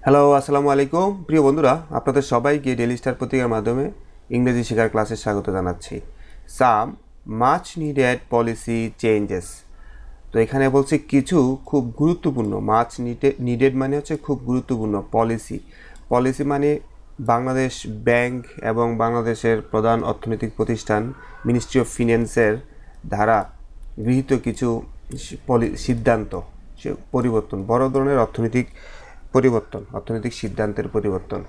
Hello, আসসালামু আলাইকুম। প্রিয় বন্ধুরা, আপনাদের সবাইকে ডেইলি স্টার পত্রিকার মাধ্যমে ইংরেজি শেখার ক্লাসে স্বাগত জানাচ্ছি। সাম মাচ নিডেড পলিসি চেঞ্জেস। তো এখানে বলছে কিছু খুব গুরুত্বপূর্ণ, মাচ নিডেড মানে হচ্ছে খুব গুরুত্বপূর্ণ পলিসি। পলিসি মানে বাংলাদেশ ব্যাংক এবং বাংলাদেশের প্রধান অর্থনৈতিক প্রতিষ্ঠান মিনিস্ট্রি অফ ফিন্যান্সের দ্বারা গৃহীত কিছু সিদ্ধান্ত, সে পরিবর্তন, বড় ধরনের অর্থনৈতিক সিদ্ধান্তের পরিবর্তন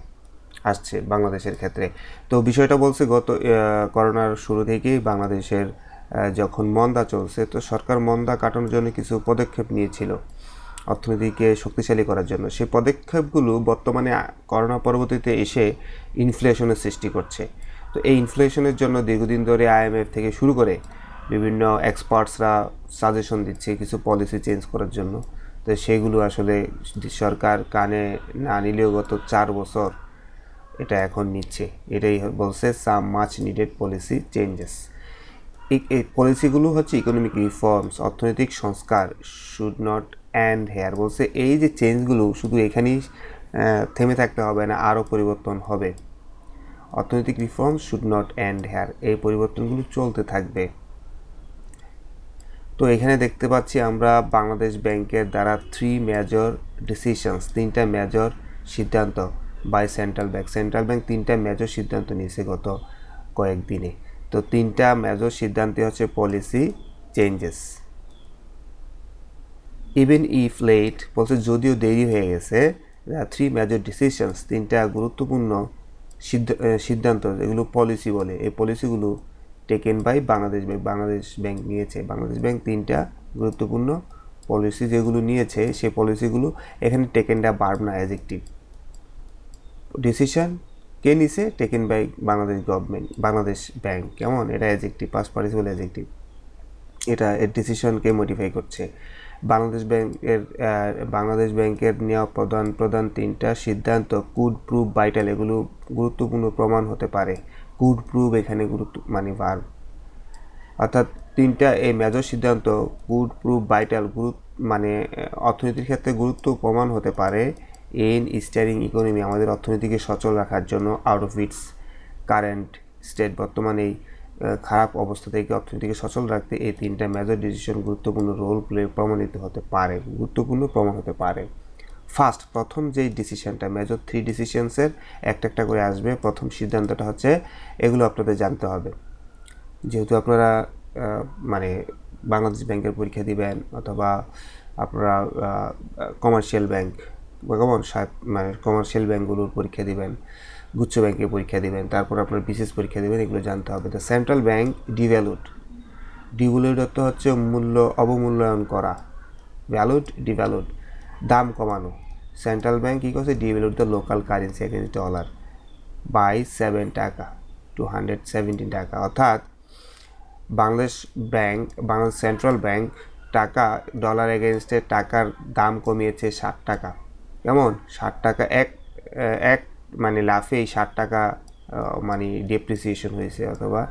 আসছে বাংলাদেশের ক্ষেত্রে। তো বিষয়টা বলছে গত করোনার শুরু থেকেই বাংলাদেশের যখন মন্দা চলছে, তো সরকার মন্দা কাটানোর জন্য কিছু পদক্ষেপ নিয়েছিল অর্থনীতিকে শক্তিশালী করার জন্য। সেই পদক্ষেপগুলো বর্তমানে করোনা পরবর্তীতে এসে ইনফ্লেশনের সৃষ্টি করছে। তো এই ইনফ্লেশনের জন্য দীর্ঘদিন ধরে আইএমএফ থেকে শুরু করে বিভিন্ন এক্সপার্টসরা সাজেশন দিচ্ছে কিছু পলিসি চেঞ্জ করার জন্য। তো সেগুলো আসলে সরকার কানে না নিলেও গত 4 বছর এটা এখন নিচ্ছে। এটাই বলছে সাম মাচ নিডেড পলিসি চেঞ্জেস। এই পলিসিগুলো হচ্ছে ইকোনমিক রিফর্মস, অর্থনৈতিক সংস্কার, শুড নট অ্যান্ড হেয়ার। বলছে এই যে চেঞ্জগুলো শুধু এখানেই থেমে থাকতে হবে না, আরও পরিবর্তন হবে। অর্থনৈতিক reforms should not end here, এই পরিবর্তনগুলো চলতে থাকবে। তো এখানে দেখতে পাচ্ছি আমরা বাংলাদেশ ব্যাংকের দ্বারা 3 মেজর ডিসিশনস, 3টা মেজর সিদ্ধান্ত বাই সেন্ট্রাল ব্যাংক 3টা মেজর সিদ্ধান্ত নিয়েছে গত কয়েকদিনে। তো 3টা মেজর সিদ্ধান্ত হচ্ছে policy changes. Even if late, বলছে যদিও দেরি হয়ে গেছে, 3 মেজর ডিসিশনস, 3টা গুরুত্বপূর্ণ সিদ্ধান্ত যেগুলো পলিসি বলে, এই পলিসিগুলো টেকেন বাই বাংলাদেশ ব্যাংক নিয়েছে। বাংলাদেশ ব্যাংক 3টা গুরুত্বপূর্ণ পলিসি যেগুলো নিয়েছে, সেই পলিসিগুলো এখানে টেকেনটা ভার্ব না, অ্যাডজেক্টিভ। ডিসিশন কে নিছে? Taken by Bangladesh bank. কেমন? এটা অ্যাডজেক্টিভ, পাস্ট পার্টিসিপল অ্যাডজেক্টিভ। এটা এর ডিসিশনকে মডিফাই করছে। বাংলাদেশ ব্যাংকের নেওয়া প্রধান 3টা সিদ্ধান্ত কুড প্রুভ ভাইটাল, এগুলো গুরুত্বপূর্ণ প্রমাণ হতে পারে। কুড প্রুভ এখানে মানে ভার্ব, অর্থাৎ 3টা এই মেজর সিদ্ধান্ত কুড প্রুভ ভাইটাল, মানে অর্থনীতির ক্ষেত্রে গুরুত্ব প্রমাণ হতে পারে ইন স্টিয়ারিং ইকোনমি, আমাদের অর্থনীতিকে সচল রাখার জন্য out of its current state, বর্তমানে এই খারাপ অবস্থা থেকে অর্থনীতিকে সচল রাখতে এই 3টা মেজর ডিসিশন গুরুত্বপূর্ণ রোল প্লে গুরুত্বপূর্ণ প্রমাণ হতে পারে। ফার্স্ট, প্রথম যেই ডিসিশনটা, মেজর 3 ডিসিশনসের একটা করে আসবে। প্রথম সিদ্ধান্তটা হচ্ছে, এগুলো আপনাদের জানতে হবে যেহেতু আপনারা মানে বাংলাদেশ ব্যাংকের পরীক্ষা দিবেন, অথবা আপনারা কমার্শিয়াল ব্যাংক মানে কমার্শিয়াল ব্যাংকগুলোর পরীক্ষা দিবেন, গুচ্ছ ব্যাংকের পরীক্ষা দিবেন, তারপর আপনার বিশেষ পরীক্ষা দেবেন, এগুলো জানতে হবে। তো সেন্ট্রাল ব্যাংক ডিভ্যালুড অর্থ হচ্ছে অবমূল্যায়ন করা, ডিভ্যালুড দাম কমানো। সেন্ট্রাল ব্যাংক কী করছে? Devalued the local currency against dollar by 7 taka to 117 taka. অর্থাৎ বাংলাদেশ সেন্ট্রাল ব্যাংক ডলার এগেইনস্টে টাকার দাম কমিয়েছে 60 টাকা। কেমন? 60 টাকা এক মানে লাফেই 60 টাকা মানে ডেপ্রিসিয়েশন হয়েছে, অথবা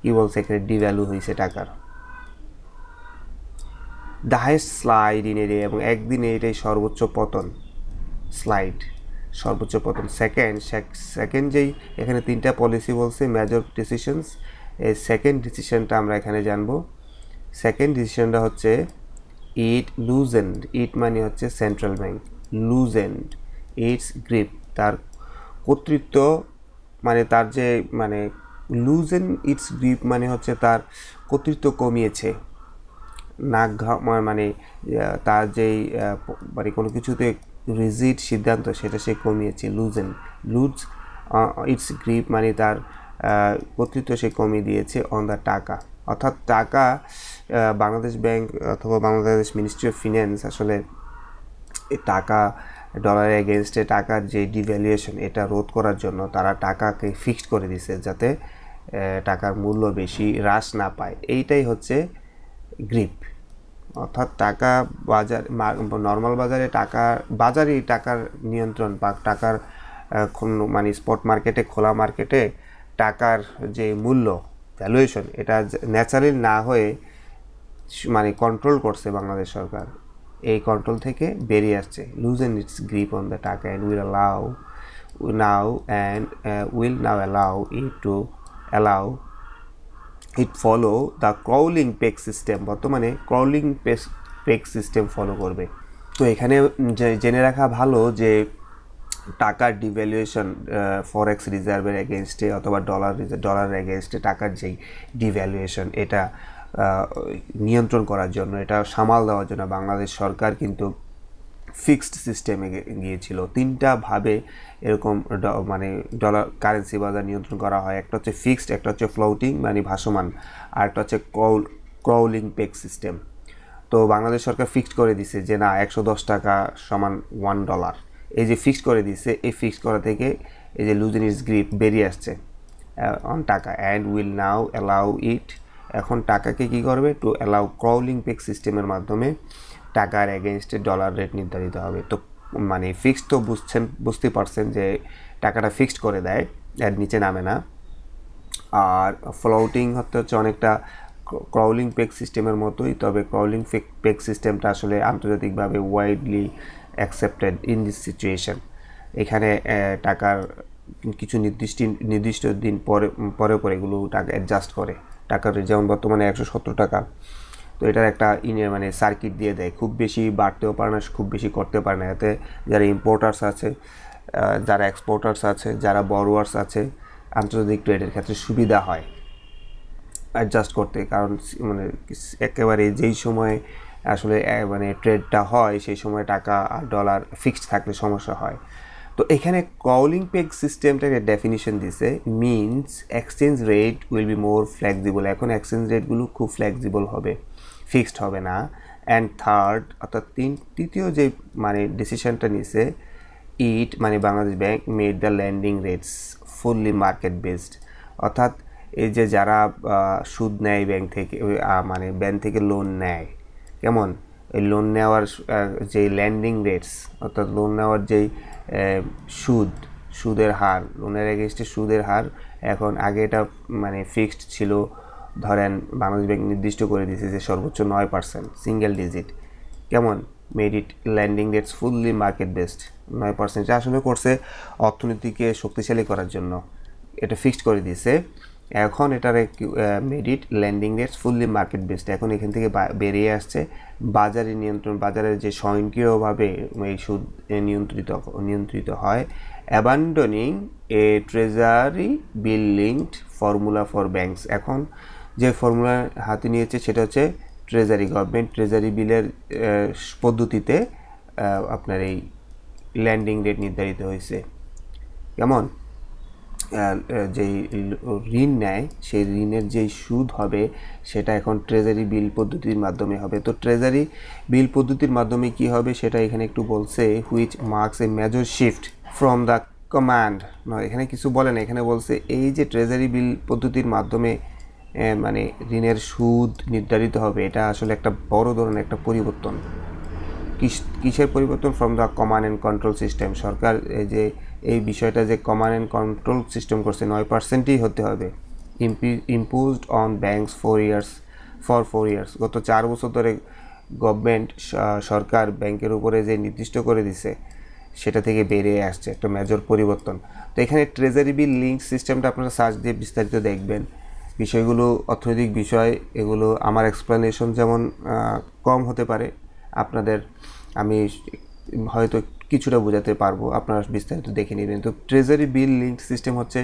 কি বলছে এখানে, ডিভ্যালু হয়েছে টাকার। The highest slide in a day, এবং একদিনে এটাই সর্বোচ্চ পতন। সেকেন্ড যেই এখানে 3টা পলিসি বলছে মেজর ডিসিশনস, এই সেকেন্ড ডিসিশনটা আমরা এখানে জানবো। সেকেন্ড ডিসিশনটা হচ্ছে ইট মানে হচ্ছে সেন্ট্রাল ব্যাংক, লুজেন্ড ইটস গ্রিপ, তার কর্তৃত্ব মানে তার যে মানে লুজেন ইটস গ্রিপ মানে হচ্ছে তার কর্তৃত্ব কমিয়েছে। মানে তার যেই মানে কোনো কিছুতে রিজিড সিদ্ধান্ত সেটা সে কমিয়েছে। লুজ ইটস গ্রিপ মানে তার কর্তৃত্ব সে কমিয়ে দিয়েছে অন দ্য টাকা। অর্থাৎ টাকা, বাংলাদেশ ব্যাংক অথবা বাংলাদেশ মিনিস্ট্রি অফ ফিন্যান্স আসলে টাকা ডলারের এগেনস্টে টাকার যে ডিভ্যালুয়েশন, এটা রোধ করার জন্য তারা টাকাকে ফিক্সড করে দিছে যাতে টাকার মূল্য বেশি হ্রাস না পায়। এইটাই হচ্ছে গ্রিপ। অর্থাৎ টাকা বাজার, নর্মাল বাজারে টাকার নিয়ন্ত্রণ বা টাকার মানে স্পট মার্কেটে, খোলা মার্কেটে টাকার যে মূল্য ভ্যালুয়েশন, এটা ন্যাচারাল না হয়ে মানে কন্ট্রোল করছে বাংলাদেশ সরকার। এই কন্ট্রোল থেকে বেরিয়ে আসছে, loosen its grip on the taka and will now allow it follow the crawling peg system, বর্তমানে ক্রাউলিং পেগ সিস্টেম ফলো করবে। তো এখানে জেনে রাখা ভালো যে টাকার ডিভ্যালুয়েশন ফরেক্স রিজার্ভের এগেনস্টে অথবা ডলারের এগেনস্টে টাকার যেই ডিভ্যালুয়েশন, এটা নিয়ন্ত্রণ করার জন্য, এটা সামাল দেওয়ার জন্য বাংলাদেশ সরকার কিন্তু ফিক্সড সিস্টেমে গিয়েছিল। তিনটা ভাবে এরকম মানে ডলার কারেন্সি বাজার নিয়ন্ত্রণ করা হয়। একটা হচ্ছে ফিক্সড, একটা হচ্ছে ফ্লোটিং মানে ভাসমান, আর একটা হচ্ছে ক্রাউলিং পেগ সিস্টেম। তো বাংলাদেশ সরকার ফিক্সড করে দিছে যে না 110 টাকা সমান $1, এই যে ফিক্সড করে দিছে, এই ফিক্সড করা থেকে এই যে লুজেন ইটস গ্রিপ বেরিয়ে আসছে অন টাকা অ্যান্ড উইল নাও অ্যালাউ ইট, এখন টাকাকে কি করবে, টু অ্যালাউ ক্রাউলিং পেগ সিস্টেমের মাধ্যমে টাকার এগেনস্টে ডলার রেট নির্ধারিত হবে। তো মানে ফিক্সড তো বুঝতে পারছেন যে টাকাটা ফিক্সড করে দেয়, এর নিচে নামে না। আর ফ্লোটিং হচ্ছে অনেকটা ক্রাউলিং পেগ সিস্টেমের মতোই, তবে ক্রাউলিং পেগ সিস্টেমটা আসলে আন্তর্জাতিকভাবে widely accepted in this situation. এখানে টাকার কিছু নির্দিষ্ট দিন পরে এগুলো টাকা অ্যাডজাস্ট করে। টাকার যেমন বর্তমানে 170 টাকা, তো এটার একটা মানে সার্কিট দিয়ে দেয়, খুব বেশি বাড়তেও পারে না, খুব বেশি করতে পারে না। এতে যারা ইম্পোর্টার্স আছে, যারা এক্সপোর্টার্স আছে, যারা বরোয়ার্স আছে, আন্তর্জাতিক ট্রেডের ক্ষেত্রে সুবিধা হয় অ্যাডজাস্ট করতে, কারণ মানে একেবারে যেই সময় আসলে মানে ট্রেডটা হয় সেই সময় টাকা আর ডলার ফিক্সড থাকলে সমস্যা হয়। তো এখানে ক্রাউলিং পেগ সিস্টেমটাকে ডেফিনিশন দিছে, means exchange rate will be more flexible, এখন এক্সচেঞ্জ রেটগুলো খুব ফ্লেক্সিবল হবে, ফিক্সড হবে না। অ্যান্ড থার্ড অর্থাৎ তৃতীয় যে মানে ডিসিশনটা নিছে, ইট মানে Bangladesh bank made the landing rates fully market based, অর্থাৎ এই যে যারা সুদ নেয় ব্যাংক থেকে, মানে ব্যাংক থেকে লোন নেয়, কেমন এই লোন নেওয়ার যে ল্যান্ডিং রেটস অর্থাৎ লোন নেওয়ার যেই সুদের হার, লোনের এগেনস্টে সুদের হার, এখন আগে এটা মানে ফিক্সড ছিল, ধরেন বাংলাদেশ ব্যাংক নির্দিষ্ট করে দিয়েছে যে সর্বোচ্চ 9% সিঙ্গেল ডিজিট, কেমন made it landing rates fully market based, 9% আসলে করছে অর্থনীতিকে শক্তিশালী করার জন্য, এটা ফিক্সড করে দিয়েছে। এখন এটার made it landing rates fully market based, এখন এখান থেকে বেরিয়ে আসছে বাজারে নিয়ন্ত্রণ, বাজারের যে স্বয়ংক্রিয়ভাবে এই সুদ নিয়ন্ত্রিত হয়। Abandoning a treasury bill linked formula for banks, এখন যে ফর্মুলা হাতে নিয়েছে সেটা হচ্ছে গভর্নমেন্ট ট্রেজারি বিলের পদ্ধতিতে আপনার এই ল্যান্ডিং রেট নির্ধারিত হয়েছে। কেমন যেই ঋণ নেয় সেই ঋণের যেই সুদ হবে সেটা এখন ট্রেজারি বিল পদ্ধতির মাধ্যমে হবে। তো ট্রেজারি বিল পদ্ধতির মাধ্যমে কি হবে সেটা এখানে একটু বলছে, which marks a major shift from the command, নয় এখানে কিছু বলে না, এখানে বলছে এই যে ট্রেজারি বিল পদ্ধতির মাধ্যমে মানে ঋণের সুদ নির্ধারিত হবে, এটা আসলে একটা বড় ধরনের একটা পরিবর্তন। কিসের পরিবর্তন? From the command and control system, সরকার এই যে এই বিষয়টা যে কমান্ড অ্যান্ড কন্ট্রোল সিস্টেম করছে 9%ই হতে হবে, imposed on banks for 4 years, গত 4 বছর ধরে গভর্নমেন্ট সরকার ব্যাংকের উপরে যে নির্দিষ্ট করে দিছে সেটা থেকে বেরিয়ে আসছে একটা মেজর পরিবর্তন। তো এখানে ট্রেজারি বিল লিঙ্ক সিস্টেমটা আপনারা সার্চ দিয়ে বিস্তারিত দেখবেন, বিষয়গুলো অর্থনৈতিক বিষয়, এগুলো আমার এক্সপ্লেনেশন যেমন কম হতে পারে আপনাদের, আমি হয়তো কিছুটা বোঝাতে পারবো, আপনারা বিস্তারিত দেখে নেবেন। তো ট্রেজারি বিল লিঙ্ক সিস্টেম হচ্ছে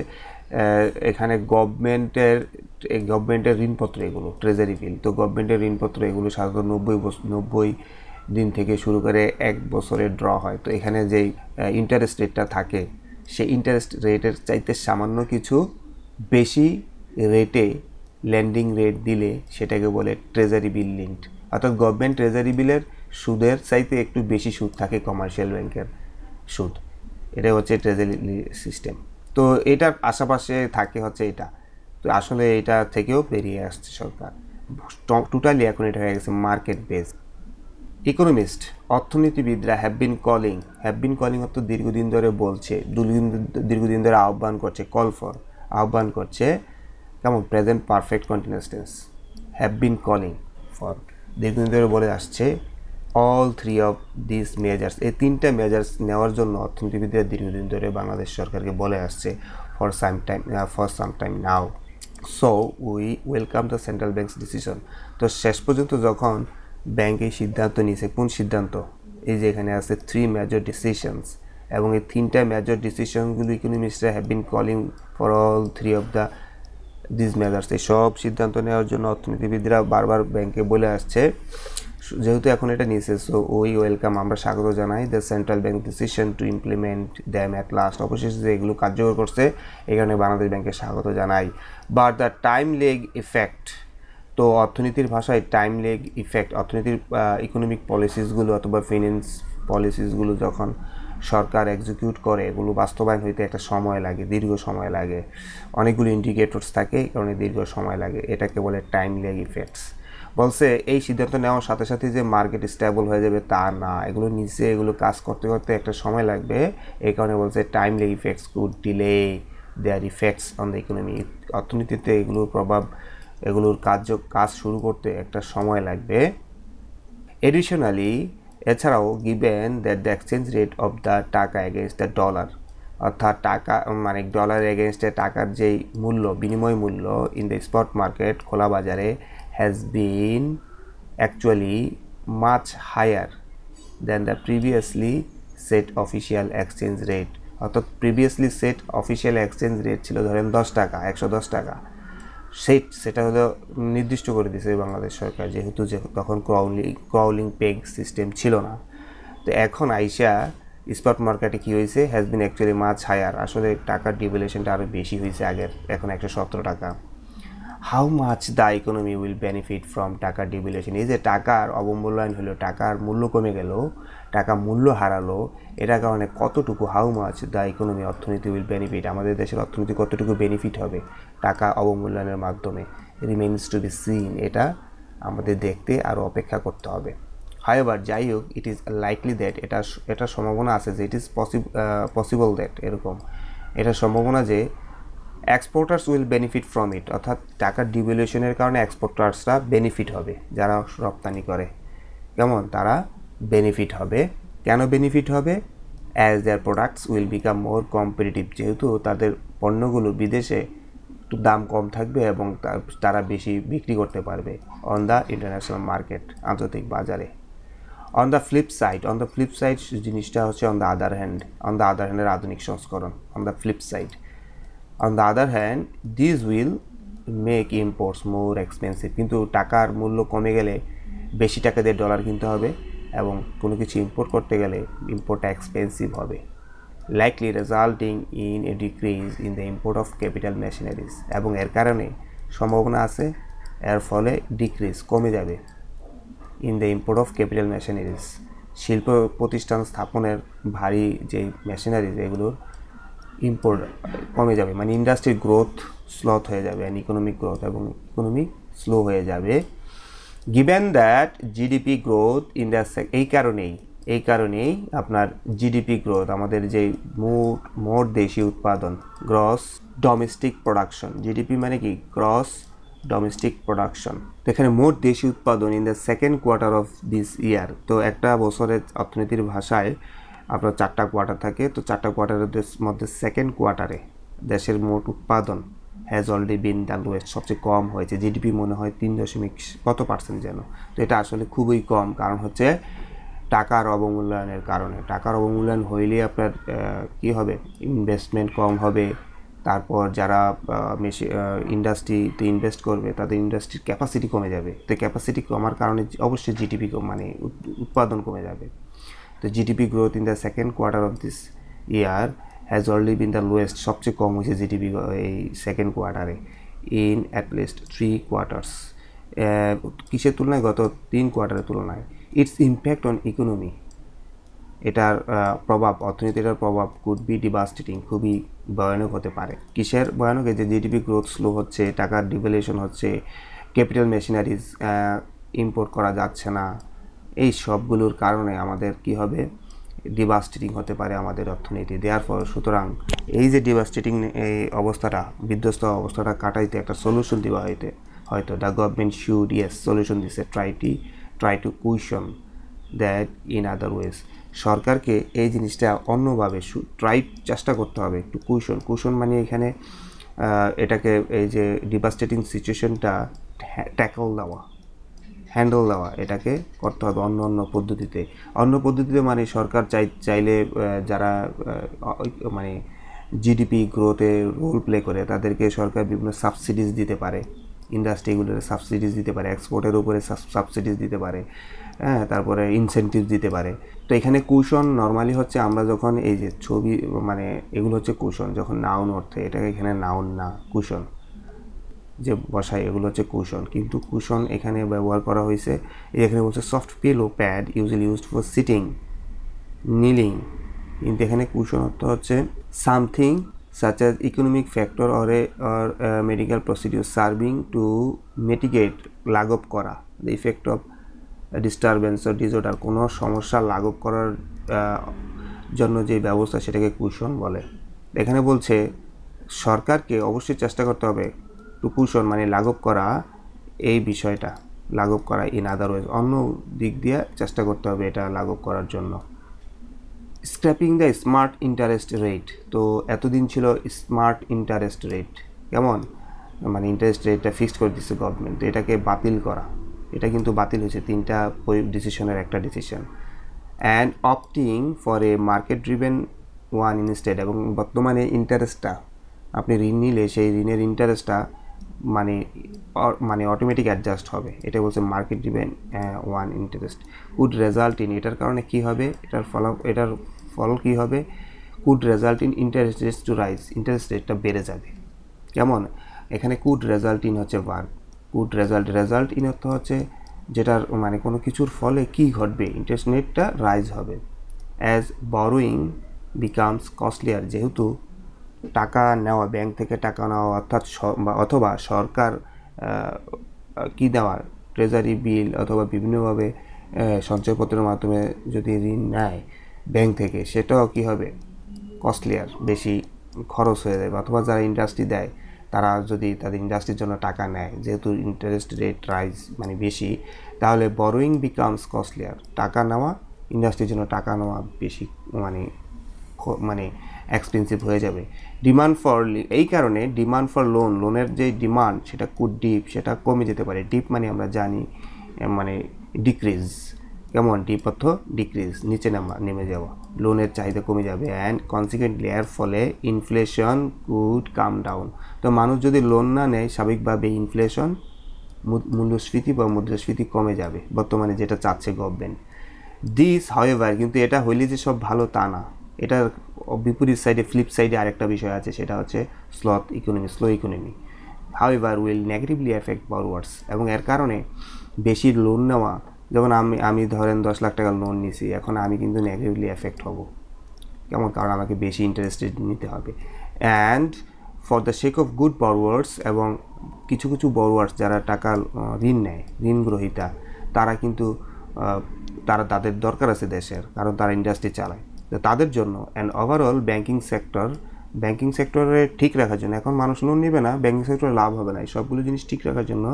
এখানে গভর্নমেন্টের ঋণপত্র, এগুলো ট্রেজারি বিল। তো গভর্নমেন্টের ঋণপত্র এগুলো সাধারণত 90 দিন থেকে শুরু করে 1 বছরে ড্র হয়। তো এখানে যেই ইন্টারেস্ট রেটটা থাকে সেই ইন্টারেস্ট রেটের চাইতে সামান্য কিছু বেশি রেটে ল্যান্ডিং রেট দিলে সেটাকে বলে ট্রেজারি বিল লিঙ্কড, অর্থাৎ গভর্নমেন্ট ট্রেজারি বিলের সুদের চাইতে একটু বেশি সুদ থাকে কমার্শিয়াল ব্যাংকের সুদ, এটা হচ্ছে ট্রেজারি সিস্টেম। তো এটার আশেপাশে থাকে হচ্ছে এটা, তো আসলে এটা থেকেও বেরিয়ে আসছে সরকার, টোটালি এখন এটা হয়ে গেছে মার্কেট বেস। ইকোনমিস্ট অর্থনীতিবিদরা হ্যাভ বিন কলিং অর্থ দীর্ঘদিন ধরে বলছে, দীর্ঘদিন ধরে আহ্বান করছে কেমন present perfect continuous tense, have been calling for, দীর্ঘদিন ধরে বলে আসছে all three of this measures, এই তিনটা মেজার্স নেওয়ার জন্য অর্থনীতিবিদরা দীর্ঘদিন ধরে বাংলাদেশ সরকারকে বলে আসছে for some time now. So we welcome the central banks decision. তো শেষ পর্যন্ত যখন ব্যাংক এই সিদ্ধান্ত নিয়েছে, কোন সিদ্ধান্ত? এই যে এখানে আছে 3 মেজর ডিসিশনস, এবং এই 3টা মেজর ডিসিশনগুলো ইকোনমিস্টরা have been calling for all three of the this measures. এই সব সিদ্ধান্ত নেওয়ার জন্য অর্থনীতিবিদরা বারবার ব্যাংকে বলে আসছে, যেহেতু এখন এটা নিয়েছে, সো ওই ওয়েলকাম, আমরা স্বাগত জানাই the central bank decision to implement them at last. অবশেষে যে এগুলো কার্যকর করছে, এই কারণে বাংলাদেশ ব্যাংকে স্বাগত জানাই। But the time leg effect, তো অর্থনীতির ভাষায় টাইম লেগ ইফেক্ট, অর্থনীতির ইকোনমিক পলিসিসগুলো অথবা ফিন্যান্স পলিসিসগুলো যখন সরকার এক্সিকিউট করে, এগুলো বাস্তবায়ন হইতে একটা সময় লাগে, দীর্ঘ সময় লাগে, অনেকগুলো ইন্ডিকেটরস থাকে, এই কারণে দীর্ঘ সময় লাগে, এটাকে বলে টাইম লেগ ইফেক্টস। বলছে এই সিদ্ধান্ত নেওয়ার সাথে সাথে যে মার্কেট স্টেবল হয়ে যাবে তা না, এগুলো নিচে এগুলো কাজ করতে করতে একটা সময় লাগবে, এই কারণে বলছে time lag effects could delay their effects on the economy. অর্থনীতিতে এগুলোর প্রভাব, এগুলোর কাজ শুরু করতে একটা সময় লাগবে। এডিশনালি, এছাড়াও given that the exchange rate of the টাকা এগেনস্ট দ্য ডলার, অর্থাৎ টাকা মানে ডলার এগেনস্টে টাকার যেই মূল্য, বিনিময় মূল্য ইন দ্য স্পট মার্কেট, খোলা বাজারে, has been actually much higher than the previously set official exchange rate। অর্থাৎ previously set official exchange rate ছিল ধরেন 10 টাকা, 110 টাকা, সেটা হলো নির্দিষ্ট করে দিয়েছে বাংলাদেশ সরকার, যেহেতু তখন ক্রাউলিং পেগ সিস্টেম ছিল না। তো এখন আইসা স্পট মার্কেটে কী হয়েছে, has been actually much higher, আসলে টাকার ডিভ্যালুয়েশনটা আরও বেশি হয়েছে আগের, এখন 117 টাকা। How much the economy will benefit from টাকার ডিভ্যালুয়েশন, এই যে টাকার অবমূল্যায়ন হলো, টাকার মূল্য কমে গেল, টাকা মূল্য হারালো, এটার কারণে কতটুকু, হাউ মাচ দ্য ইকোনমি, অর্থনীতি উইল বেনিফিট, আমাদের দেশের অর্থনীতি কতটুকু বেনিফিট হবে টাকা অবমূল্যায়নের মাধ্যমে, রিমেইনস টু বি সিন, এটা আমাদের দেখতে আরও অপেক্ষা করতে হবে। হাউএভার, যাই হোক, ইট ইজ লাইকলি দ্যাট, এটা সম্ভাবনা আছে যে, ইট ইজ পসিবল দ্যাট, এরকম এটা সম্ভাবনা যে exporters will benefit from it, অর্থাৎ টাকার ডিভ্যালুয়েশনের কারণে এক্সপোর্টার্সরা বেনিফিট হবে, যারা রপ্তানি করে, কেমন, তারা বেনিফিট হবে। কেন বেনিফিট হবে? As there products will become more competitive, যেহেতু তাদের পণ্যগুলো বিদেশে একটু দাম কম থাকবে এবং তারা বেশি বিক্রি করতে পারবে অন দ্য ইন্টারন্যাশনাল মার্কেট, আন্তর্জাতিক বাজারে। অন দ্য ফ্লিপ সাইড জিনিসটা হচ্ছে অন দ্য আদার হ্যান্ডের আধুনিক সংস্করণ, on the flip side. On the other hand, these will make imports more expensive, কিন্তু টাকার মূল্য কমে গেলে বেশি টাকা দিয়ে ডলার কিনতে হবে এবং কোনো কিছু ইম্পোর্ট করতে গেলে ইম্পোর্টটা এক্সপেন্সিভ হবে, likely resulting in a decrease in the import of capital machineries, এবং এর কারণে সম্ভাবনা আছে এর ফলে ডিক্রিজ, কমে যাবে, in the import of capital machineries, শিল্প প্রতিষ্ঠান স্থাপনের ভারী যে মেশিনারিজ, এগুলোর ইম্পোর্ট কমে যাবে, মানে ইন্ডাস্ট্রির গ্রোথ স্লথ হয়ে যাবে, অ্যান্ড ইকোনমিক গ্রোথ, এবং ইকোনমি স্লো হয়ে যাবে। Given that GDP growth in the, এই কারণেই আপনার জিডিপি গ্রোথ, আমাদের যে মোট দেশীয় উৎপাদন, গ্রস ডোমেস্টিক প্রোডাকশন, জিডিপি মানে কি, গ্রস ডোমেস্টিক প্রোডাকশন, তো এখানে মোট দেশীয় উৎপাদন in the second quarter of this ইয়ার, তো একটা বছরের অর্থনীতির ভাষায় আপনার 4টা কোয়ার্টার থাকে, তো 4টা কোয়ার্টারের মধ্যে সেকেন্ড কোয়ার্টারে দেশের মোট উৎপাদন has already been the lowest, সবচেয়ে কম হয়েছে, জিডিপি মনে হয় 3% যেন, তো এটা আসলে খুবই কম, কারণ হচ্ছে টাকার অবমূল্যায়নের কারণে। টাকার অবমূল্যায়ন হইলে আপনার কী হবে, ইনভেস্টমেন্ট কম হবে, তারপর যারা ইন্ডাস্ট্রিতে ইনভেস্ট করবে তাদের ইন্ডাস্ট্রির ক্যাপাসিটি কমে যাবে, তো ক্যাপাসিটি কমার কারণে অবশ্যই জিডিপি মানে উৎপাদন কমে যাবে। তো GDP growth in the second quarter of this year has already been the lowest, সবচেয়ে কম হয়েছে জিডিপি এই সেকেন্ড কোয়ার্টারে, ইন অ্যাটলিস্ট 3 কোয়ার্টার্স, কিসের তুলনায়, গত 3 কোয়ার্টারের তুলনায়। ইটস ইম্প্যাক্ট অন ইকোনমি, এটার প্রভাব, অর্থনীতিটার প্রভাব কুড বি ডিভাস্টেটিং, খুবই ভয়ানক হতে পারে। কিসের ভয়ানক? যে জিডিপি গ্রোথ স্লো হচ্ছে, টাকার ডিভ্যালুয়েশন হচ্ছে, ক্যাপিটাল মেশিনারিজ ইম্পোর্ট করা যাচ্ছে না, এই সবগুলোর কারণে আমাদের কি হবে, ডিভাস্টেটিং হতে পারে আমাদের অর্থনীতি। দেয়ারফর, সুতরাং এই যে ডিভাস্টেটিং এই অবস্থাটা, বিধ্বস্ত অবস্থাটা কাটাইতে একটা সলিউশন দেওয়া হয়তো দ্য গভর্নমেন্ট শুড, সলিউশন দিছে, try to question that in other wedge. সরকারকে এই জিনিসটা অন্যভাবে চেষ্টা করতে হবে, একটু কুশন মানে এখানে এটাকে এই যে ডিভাস্টেটিং সিচুয়েশনটা হ্যান্ডেল দেওয়া, এটাকে করতে হবে অন্য পদ্ধতিতে মানে সরকার চাইলে যারা মানে জিডিপি গ্রোথে রোল প্লে করে তাদেরকে সরকার বিভিন্ন সাবসিডিজ দিতে পারে, ইন্ডাস্ট্রিগুলোর সাবসিডিজ দিতে পারে, এক্সপোর্টের উপরে সাবসিডিজ দিতে পারে, হ্যাঁ, তারপরে ইনসেন্টিভ দিতে পারে। তো এখানে কুশন নর্মালি হচ্ছে আমরা যখন এই যে ছবি মানে এগুলো হচ্ছে কুশন, যখন নাউন অর্থে, এটাকে এখানে নাউন না কুশন যে বসায় এগুলো হচ্ছে কুশন, কিন্তু কুশন এখানে ব্যবহার করা হয়েছে এখানে বলছে soft pillow pad used for sitting kneeling, কিন্তু এখানে কুশন অর্থ হচ্ছে something such as economic factor or a medical procedure serving to mitigate লাঘব করা the effect of disturbance or disorder, কোনো সমস্যা লাঘব করার জন্য যে ব্যবস্থা সেটাকে কুশন বলে। এখানে বলছে সরকারকে অবশ্যই চেষ্টা করতে হবে টু কুশন মানে লাঘব করা, এই বিষয়টা লাঘব করা ইন আদার ওয়েজ, অন্য দিক দিয়ে চেষ্টা করতে হবে এটা লাঘব করার জন্য। Scraping the smart interest rate, তো এতদিন ছিল স্মার্ট ইন্টারেস্ট রেট, কেমন মানে ইন্টারেস্ট রেটটা ফিক্সড করে দিচ্ছে গভর্নমেন্ট, এটাকে বাতিল করা, এটা কিন্তু বাতিল হয়েছে, 3টা ডিসিশনের একটা decision. And opting for a market driven one instead, এবং বর্তমানে ইন্টারেস্টটা আপনি ঋণ নিলে সেই ঋণের ইন্টারেস্টটা মানে অটোমেটিক অ্যাডজাস্ট হবে, এটা বলছে market driven one interest would result in, এটার কারণে কী হবে, এটার ফল কী হবে, could result in interest rates to rise, ইন্টারেস্ট রেটটা বেড়ে যাবে, কেমন এখানে কুড রেজাল্ট ইন হচ্ছে ভার্ব, কুড রেজাল্ট ইন অর্থ হচ্ছে যেটার মানে কোনো কিছুর ফলে কি ঘটবে, ইন্টারেস্ট রেটটা রাইজ হবে। অ্যাজ বরোয়িং বিকামস কস্টলিয়ার, যেহেতু টাকা নেওয়া, ব্যাংক থেকে টাকা নেওয়া অথবা সরকার কি দেওয়ার ট্রেজারি বিল অথবা বিভিন্নভাবে সঞ্চয়পত্রের মাধ্যমে যদি ঋণ নেয় ব্যাংক থেকে, সেটাও কি হবে কস্টলিয়ার, বেশি খরচ হয়ে যাবে, অথবা যারা ইন্ডাস্ট্রি দেয় তারা যদি তাদের ইন্ডাস্ট্রির জন্য টাকা নেয়, যেহেতু ইন্টারেস্ট রেট রাইজ মানে বেশি, তাহলে বরোয়িং বিকামস কস্টলিয়ার, টাকা নেওয়া ইন্ডাস্ট্রির জন্য টাকা নেওয়া বেশি মানে এক্সপেন্সিভ হয়ে যাবে। ডিমান্ড ফর, এই কারণে ডিমান্ড ফর লোনের যে ডিমান্ড সেটা ডিপ, সেটা কমে যেতে পারে। ডিপ মানে আমরা জানি মানে ডিক্রিজ, কেমন ডিপ অর্থ ডিক্রিজ, নিচে নেমে যাওয়া, লোনের চাহিদা কমে যাবে। অ্যান্ড কনসিকুয়েন্টলি এর ফলে ইনফ্লেশন কুড কাম ডাউন, তো মানুষ যদি লোন না নেয় স্বাভাবিকভাবে ইনফ্লেশন মূল্যস্ফীতি বা মুদ্রাস্ফীতি কমে যাবে, বর্তমানে যেটা চাচ্ছে গভর্নমেন্ট। দিস হাউএভার, কিন্তু এটা হইলে যে সব ভালো তা না, এটার বিপরীত সাইডে ফ্লিপ সাইডে আরেকটা বিষয় আছে, সেটা হচ্ছে slow economy however will negatively affect borrowers, এবং এর কারণে বেশি লোন নেওয়া, যেমন আমি ধরেন 10 লাখ টাকা লোন নিছি, এখন আমি কিন্তু নেগেটিভলি এফেক্ট হব, কেমন, কারণ আমাকে বেশি ইন্টারেস্ট দিতে হবে। And for the sake of good borrowers, এবং কিছু বরোয়ার্স যারা টাকা ঋণ নেয়, ঋণ গ্রহীতা, তারা কিন্তু তাদের দরকার আছে দেশের, কারণ তারা ইন্ডাস্ট্রি চালায়, তো তাদের জন্য অ্যান্ড ওভারঅল ব্যাংকিং সেক্টরে ঠিক রাখার জন্য, এখন মানুষ লোন নেবে না, ব্যাংকিং সেক্টরে লাভ হবে না, এই সবগুলো জিনিস ঠিক রাখার জন্য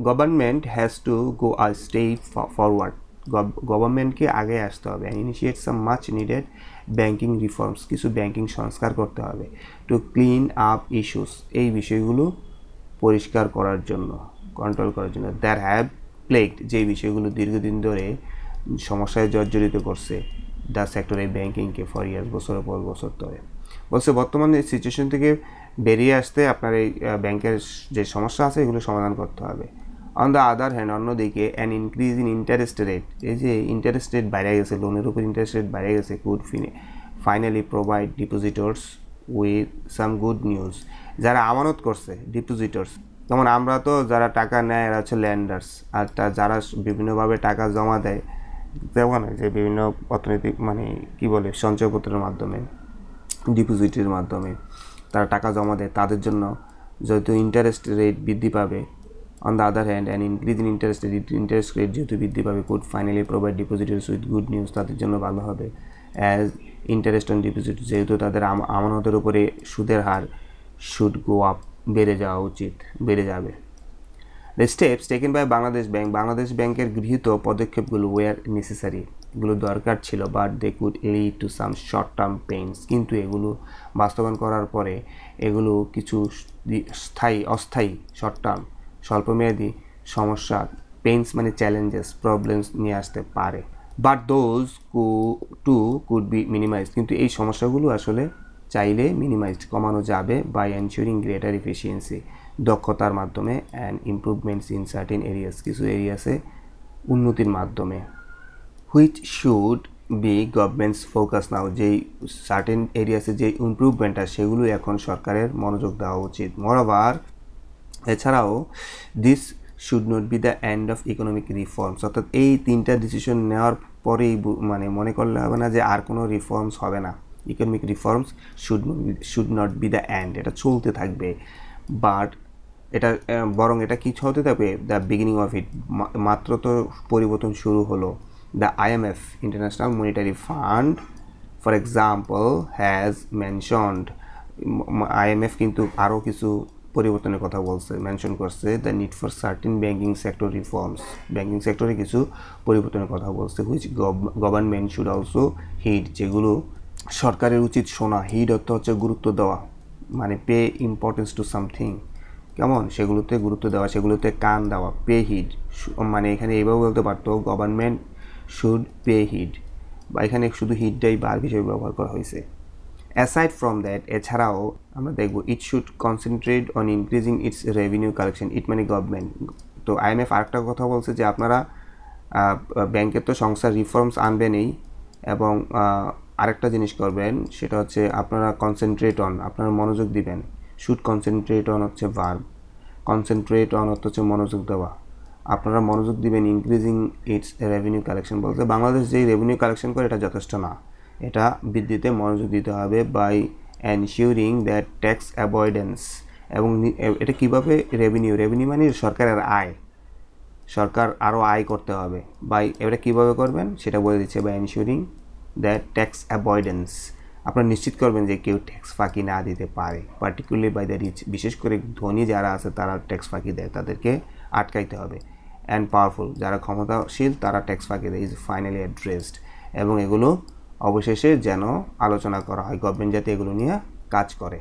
government has to go a step forward, গভর্নমেন্টকে আগে আসতে হবে, ইনিশিয়েট সাম মাচ নিডেড ব্যাংকিং রিফর্মস, কিছু ব্যাংকিং সংস্কার করতে হবে, টু ক্লিন আপ ইস্যুস, এই বিষয়গুলো পরিষ্কার করার জন্য, কন্ট্রোল করার জন্য, দ্যার হ্যাভ প্লেগড, যে বিষয়গুলো দীর্ঘদিন ধরে সমস্যায় জর্জরিত করছে দ্য সেক্টরে ব্যাংকিংকে ফর ইয়ার্স, বছরের পর বছর ধরে। বলছে বর্তমানে সিচুয়েশন থেকে বেরিয়ে আসতে আপনার এই ব্যাংকের যে সমস্যা আছে এগুলো সমাধান করতে হবে। অন দ্য আদার হ্যান্ড, অন্যদিকে an increase in interest rate, এই যে ইন্টারেস্ট রেট বাইরে গেছে, লোনের উপর ইন্টারেস্ট রেট বাইরে গেছে, could finally provide depositors with some good news, যারা আমানত করছে ডিপোজিটর্স, যেমন আমরা তো যারা টাকা নেয় এরা হচ্ছে ল্যান্ডার্স, আর যারা বিভিন্নভাবে টাকা জমা দেয়, যেমন যে বিভিন্ন অর্থনৈতিক মানে কি বলে সঞ্চয়পত্রের মাধ্যমে, ডিপোজিটের মাধ্যমে তারা টাকা জমা দেয়, তাদের জন্য যেহেতু ইন্টারেস্ট রেট বৃদ্ধি পাবে, on the other hand an increase in interest rate যেহেতু বৃদ্ধি পাবে, could finally provide ডিপোজিটার্স with good news, তাদের জন্য ভালো হবে। অ্যাজ ইন্টারেস্ট অন ডিপোজিট, যেহেতু তাদের আমানতের উপরে সুদের হার শুড গো আপ, বেড়ে যাওয়া উচিত, বেড়ে যাবে। The steps taken by Bangladesh ব্যাংকের গৃহীত পদক্ষেপগুলো ওয়ার নেসেসারি, এগুলো দরকার ছিল, but they could lead to some short term pains, কিন্তু এগুলো বাস্তবায়ন করার পরে এগুলো কিছু অস্থায়ী শর্ট টার্ম স্বল্পমেয়াদী সমস্যা, পেইনস মানে চ্যালেঞ্জেস, প্রবলেমস নিয়ে আসতে পারে। But those could be minimize, কিন্তু এই সমস্যাগুলো আসলে চাইলে মিনিমাইজ কমানো যাবে বাই এনশিওরিং গ্রেটার এফিসিয়েন্সি, দক্ষতার মাধ্যমে, and improvements in certain areas, কিছু এরিয়াসে উন্নতির মাধ্যমে। Which should be governments focus now, যেই সার্টেন এরিয়াসে যে ইমপ্রুভমেন্টটা সেগুলো এখন সরকারের মনোযোগ দেওয়া উচিত। মোরওভার, এছাড়াও this should not be the end of economic reforms, অর্থাৎ এই তিনটা ডিসিশন নেওয়ার পরেই মানে মনে করলে হবে না যে আর কোনো রিফর্মস হবে না। Economic reforms should not be the end, এটা চলতে থাকবে, বাট এটা বরং এটা কি হতে থাকবে, দ্য বিগিনিং অফ ইট, মাত্র তো পরিবর্তন শুরু হলো। The IMF international monetary fund for example has mentioned, IMF কিন্তু আরও কিছু পরিবর্তনের কথা বলছে, মেনশন করছে the need for certain banking sector reforms, banking সেক্টরে কিছু পরিবর্তনের কথা বলছে, হুইচ গভর্নমেন্ট শুড অলসো হিড, যেগুলো সরকারের উচিত শোনা। হিড অর্থ হচ্ছে গুরুত্ব দেওয়া, মানে পে ইম্পর্টেন্স টু সামথিং, কেমন, সেগুলোতে গুরুত্ব দেওয়া, সেগুলোতে কান দেওয়া, পে হিড, মানে এখানে এইভাবে বলতে পারতো গভর্নমেন্ট শুড পে হিড, বা এখানে শুধু হিডটাই ভার্ব হিসেবে ব্যবহার করা হয়েছে। অ্যাসাইড ফ্রম দ্যাট, এছাড়াও আমরা দেখব it should concentrate on increasing its revenue collection, it মানে গভর্নমেন্ট। তো IMF আরেকটা কথা বলছে যে আপনারা ব্যাংকের তো সংস্থার রিফর্মস আনবেনই, এবং আরেকটা জিনিস করবেন, সেটা হচ্ছে আপনারা কনসেন্ট্রেট অন, আপনারা মনোযোগ দিবেন। শুড কনসেন্ট্রেট অন হচ্ছে ভার্ব, কনসেন্ট্রেট অন অর্থ হচ্ছে মনোযোগ দেওয়া, আপনারা মনোযোগ দিবেন ইনক্রিজিং ইটস রেভিনিউ কালেকশন বলতে বাংলাদেশ যেই রেভিনিউ কালেকশন করে এটা যথেষ্ট না, এটা বৃদ্ধিতে মনোযোগ দিতে হবে by ensuring that tax avoidance, এবং এটা কীভাবে, রেভিনিউ মানে সরকারের আয়, সরকার আরও আয় করতে হবে, বাই এটা কীভাবে করবেন সেটা বলে দিচ্ছে, by ensuring that tax avoidance, আপনারা নিশ্চিত করবেন যে কেউ ট্যাক্স ফাঁকি না দিতে পারে, পার্টিকুলারলি বাই দ্য রিচ, বিশেষ করে ধনী যারা আছে তারা ট্যাক্স ফাঁকি দেয়, তাদেরকে আটকাইতে হবে। অ্যান্ড পাওয়ারফুল, যারা ক্ষমতাশীল তারা ট্যাক্স ফাঁকি দেয়, ইজ ফাইনালি অ্যাড্রেসড, এবং এগুলো অবশেষে যেন আলোচনা করা হয়, গভর্নমেন্ট যাতে এগুলো নিয়ে কাজ করে।